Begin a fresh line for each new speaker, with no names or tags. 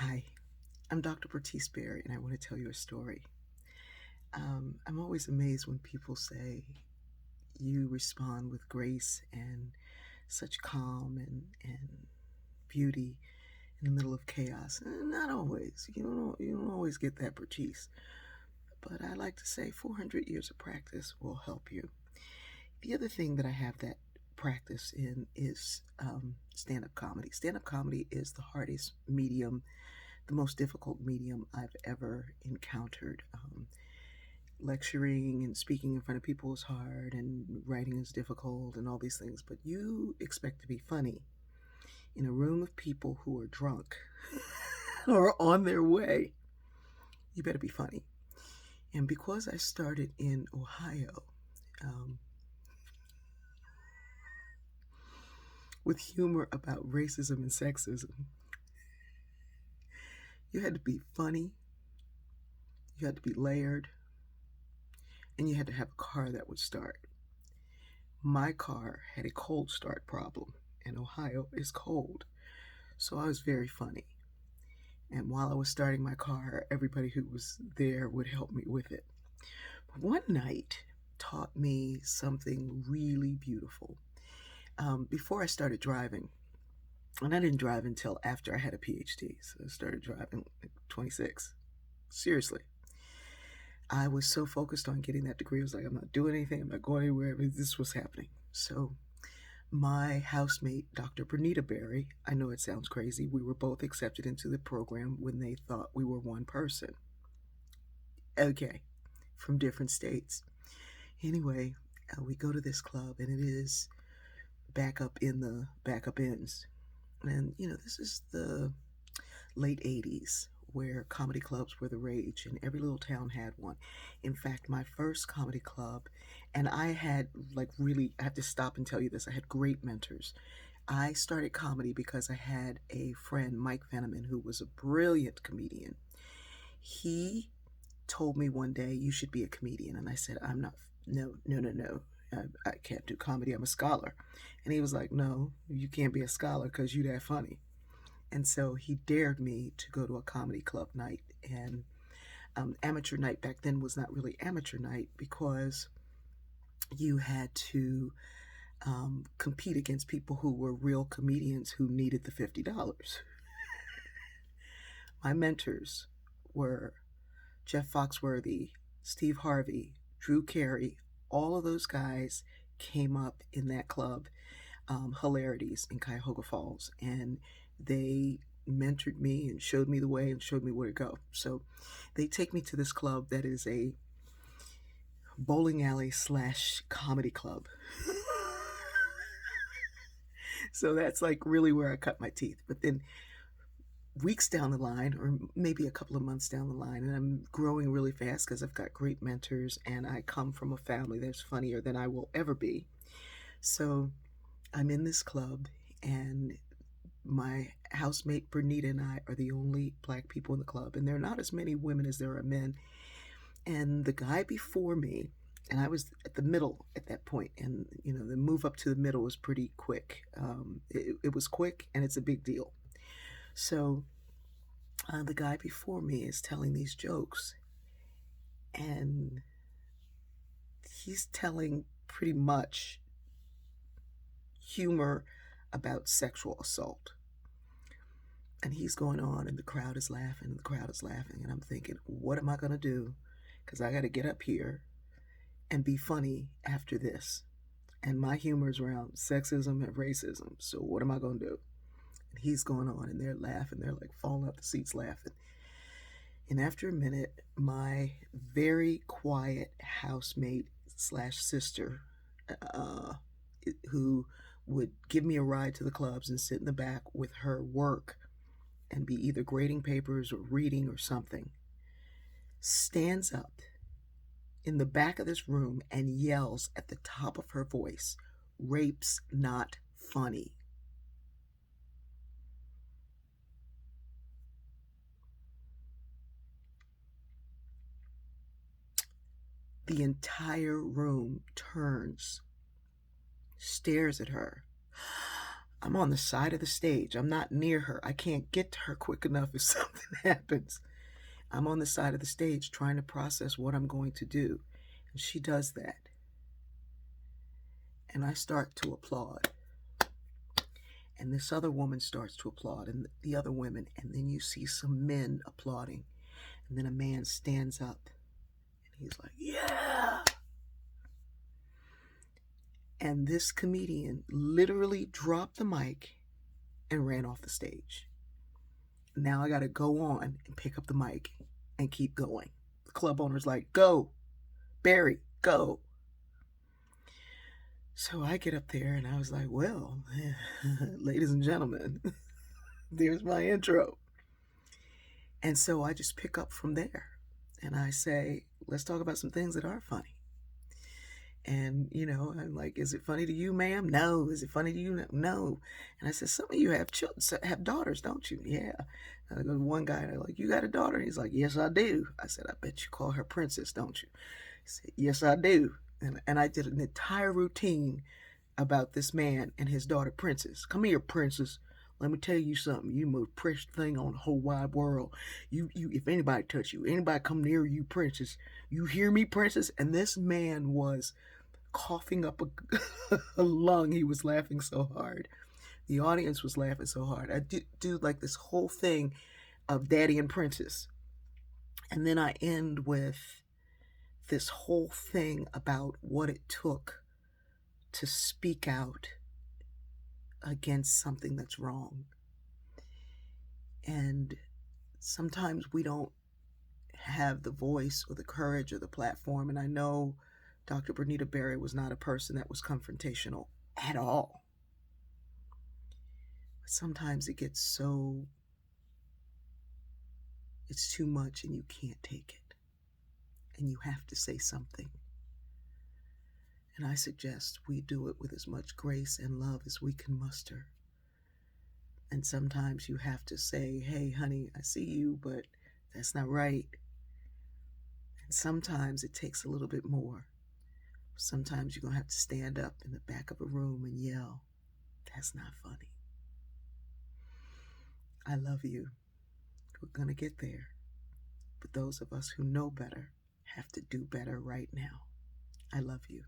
Hi, I'm Dr. Bertice Berry, and I want to tell you a story. I'm always amazed when people say you respond with grace and such calm and beauty in the middle of chaos. Not always. You don't always get that, Bertice. But I like to say 400 years of practice will help you. The other thing that I have that practice in is stand-up comedy. Stand-up comedy is the hardest medium, the most difficult medium I've ever encountered. Lecturing and speaking in front of people is hard, and writing is difficult, and all these things. But you expect to be funny in a room of people who are drunk or on their way. You better be funny. And because I started in Ohio um, with humor about racism and sexism, you had to be funny, you had to be layered, and you had to have a car that would start. My car had a cold start problem, and Ohio is cold. So I was very funny. And while I was starting my car, everybody who was there would help me with it. But one night taught me something really beautiful. Before I started driving, and I didn't drive until after I had a PhD, so I started driving at 26. Seriously. I was so focused on getting that degree. I was like, I'm not doing anything, I'm not going anywhere. This was happening. So my housemate, Dr. Bernita Berry, I know it sounds crazy, we were both accepted into the program when they thought we were one person. Okay, from different states. Anyway, we go to this club, and it is back up in the backup ends. And, this is the late 80s where comedy clubs were the rage, and every little town had one. In fact, my first comedy club, and I had I have to stop and tell you this, I had great mentors. I started comedy because I had a friend, Mike Veneman, who was a brilliant comedian. He told me one day, you should be a comedian. And I said, I'm not, no, no, no, no. I can't do comedy. I'm a scholar. And he was like, no, you can't be a scholar because you're that funny. And so he dared me to go to a comedy club night. And amateur night back then was not really amateur night because you had to compete against people who were real comedians who needed the $50. My mentors were Jeff Foxworthy, Steve Harvey, Drew Carey. All of those guys came up in that club, Hilarities in Cuyahoga Falls, and they mentored me and showed me the way and showed me where to go. So they take me to this club that is a bowling alley / comedy club. So that's like really where I cut my teeth. But then weeks down the line, or maybe a couple of months down the line, and I'm growing really fast because I've got great mentors and I come from a family that's funnier than I will ever be. So I'm in this club, and my housemate Bernita and I are the only black people in the club, and there are not as many women as there are men. And the guy before me, and I was at the middle at that point, and the move up to the middle was pretty quick. It was quick, and it's a big deal. So the guy before me is telling these jokes, and he's telling pretty much humor about sexual assault. And he's going on, and the crowd is laughing, and the crowd is laughing. And I'm thinking, what am I going to do? Because I got to get up here and be funny after this. And my humor is around sexism and racism. So what am I going to do? And he's going on, and they're laughing. They're like falling off the seats laughing. And after a minute, my very quiet housemate / sister, uh, who would give me a ride to the clubs and sit in the back with her work and be either grading papers or reading or something, stands up in the back of this room and yells at the top of her voice, "Rape's not funny." The entire room turns, stares at her. I'm on the side of the stage. I'm not near her. I can't get to her quick enough if something happens. I'm on the side of the stage trying to process what I'm going to do. And she does that. And I start to applaud. And this other woman starts to applaud, and the other women. And then you see some men applauding. And then a man stands up and he's like, yeah. And this comedian literally dropped the mic and ran off the stage. Now I got to go on and pick up the mic and keep going. The club owner's like, go, Barry, go. So I get up there and I was like, well, ladies and gentlemen, there's my intro. And so I just pick up from there and I say, let's talk about some things that are funny. And, I'm like, is it funny to you, ma'am? No. Is it funny to you? No. And I said, some of you have children, have daughters, don't you? Yeah. And I go to one guy and I'm like, you got a daughter? And he's like, yes, I do. I said, I bet you call her Princess, don't you? He said, yes, I do. And I did an entire routine about this man and his daughter, Princess. Come here, Princess. Let me tell you something. You most precious thing on the whole wide world. You, if anybody touch you, anybody come near you, Princess, you hear me, Princess? And this man was coughing up a lung. He was laughing so hard. The audience was laughing so hard. I do like this whole thing of Daddy and Princess. And then I end with this whole thing about what it took to speak out against something that's wrong. And sometimes we don't have the voice or the courage or the platform. And I know Dr. Bernita Berry was not a person that was confrontational at all. But sometimes it gets so, it's too much and you can't take it. And you have to say something. And I suggest we do it with as much grace and love as we can muster. And sometimes you have to say, hey, honey, I see you, but that's not right. And sometimes it takes a little bit more. Sometimes you're going to have to stand up in the back of a room and yell, that's not funny. I love you. We're going to get there. But those of us who know better have to do better right now. I love you.